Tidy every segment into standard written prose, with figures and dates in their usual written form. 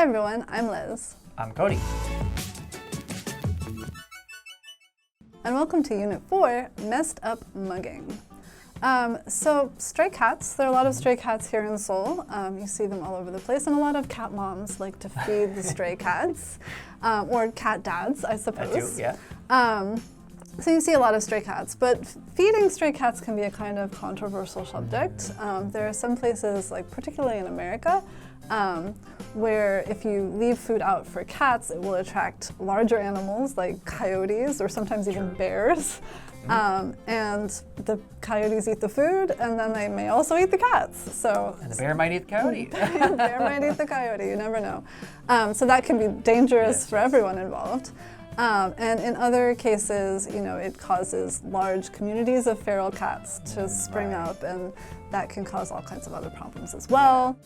everyone, I'm Liz. I'm Cody. And welcome to Unit 4, Messed Up Mugging. So stray cats, there are a lot of stray cats here in Seoul. You see them all over the place, and a lot of cat moms like to feed the stray cats, or cat dads, I suppose. I do, yeah. So you see a lot of stray cats, but feeding stray cats can be a kind of controversial subject. There are some places, like particularly in America, where if you leave food out for cats, it will attract larger animals like coyotes or sometimes even bears. And the coyotes eat the food, and then they may also eat the cats. And the bear might eat the coyote. The bear might eat the coyote, you never know. So that can be dangerous for everyone involved. And in other cases, it causes large communities of feral cats to spring up, and that can cause all kinds of other problems as well.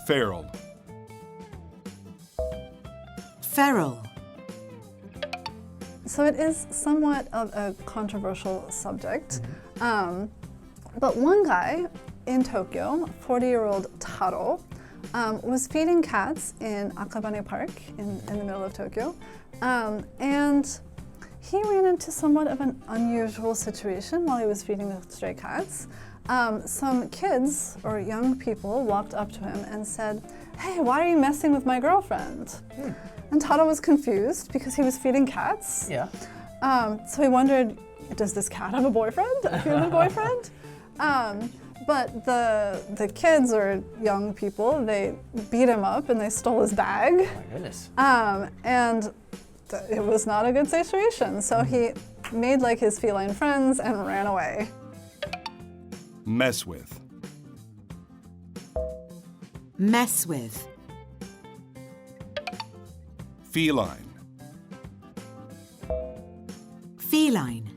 Feral. Feral. So it is somewhat of a controversial subject. But one guy in Tokyo, 40-year-old Taro, was feeding cats in Akabane Park in the middle of Tokyo. And he ran into somewhat of an unusual situation while he was feeding the stray cats. Some kids or young people walked up to him and said, "Hey, why are you messing with my girlfriend?" And Taro was confused because he was feeding cats. Yeah. So he wondered, does this cat have a boyfriend, a human boyfriend? But the kids or young people, they beat him up and they stole his bag. Oh my goodness. And it was not a good situation. So he made like his feline friends and ran away. Mess with. Mess with. Feline. Feline.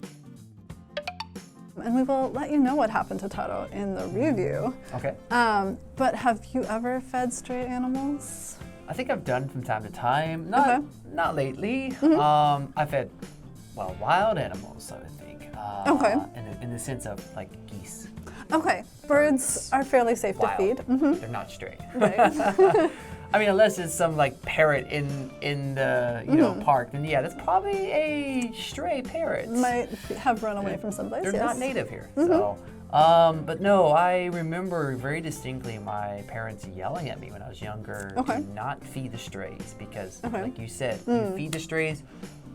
And we will let you know what happened to Taro in the review. Okay. But have you ever fed stray animals? I think I've done from time to time. Not lately. I've fed, wild animals, I would think. In the sense of like geese. Okay, birds are fairly safe Wild. to feed. They're not stray. Right. I mean, unless it's some like parrot in the park, then yeah, that's probably a stray parrot. Might have run away from someplace. They're yes. not native here, so. But no, I remember very distinctly my parents yelling at me when I was younger to not feed the strays because, like you said, you feed the strays,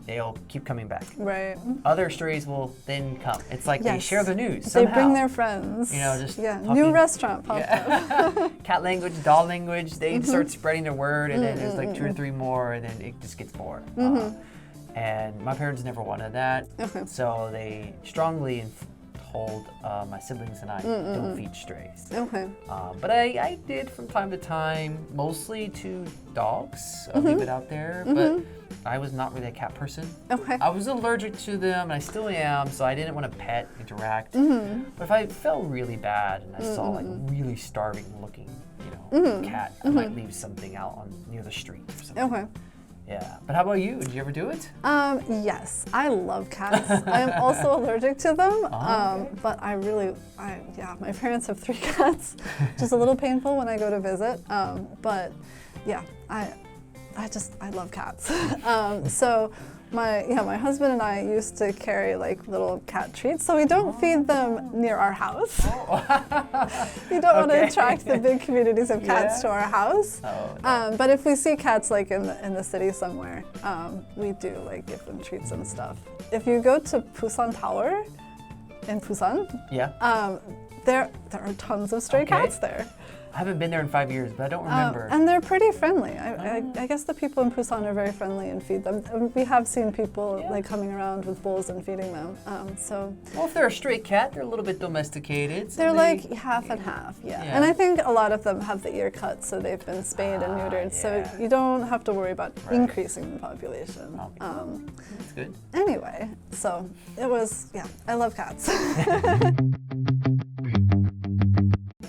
they'll keep coming back. Right. Other strays will then come. It's like they share the news They somehow. bring their friends. Just talking. New restaurant popped up. Cat language, dog language, they start spreading their word, and then there's like 2 or 3 more, and then it just gets more. And my parents never wanted that, so they strongly told my siblings and I don't feed strays. Okay. But I did from time to time, mostly to dogs. I'll leave it out there, but I was not really a cat person. Okay. I was allergic to them, and I still am, so I didn't want to pet, interact. But if I felt really bad and I saw like really starving looking, cat, I might leave something out near the street or something. Okay. Yeah. But how about you? Did you ever do it? Yes, I love cats. I am also allergic to them, but my parents have 3 cats, which is a little painful when I go to visit. But yeah, I love cats. So my husband and I used to carry like little cat treats, so we don't feed them near our house. We don't want to attract the big communities of cats to our house. But if we see cats like in the city somewhere, we do like give them treats and stuff. If you go to Busan Tower in Busan, there are tons of stray cats there. I haven't been there in 5 years, but I don't remember. And they're pretty friendly. I guess the people in Busan are very friendly and feed them. We have seen people like coming around with bowls and feeding them. Well, if they're a stray cat, they're a little bit domesticated. So they're like half and half, And I think a lot of them have the ear cut, so they've been spayed and neutered. So you don't have to worry about increasing the population. That's good. Anyway, so it was, I love cats.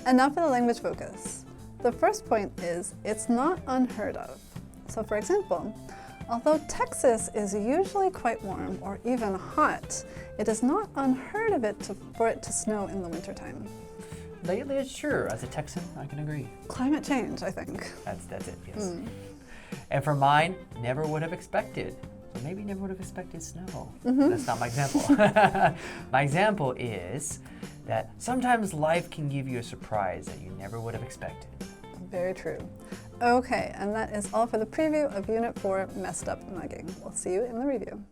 Enough of the language focus. The first point is, it's not unheard of. So for example, although Texas is usually quite warm or even hot, it is not unheard of for it to snow in the wintertime. lately, it's sure. As a Texan, I can agree. Climate change, I think. That's it, yes. And for mine, never would have expected. So maybe never would have expected snow. That's not my example. My example is that sometimes life can give you a surprise that you never would have expected. Very true. Okay, and that is all for the preview of Unit 4, Messed Up Mugging. We'll see you in the review.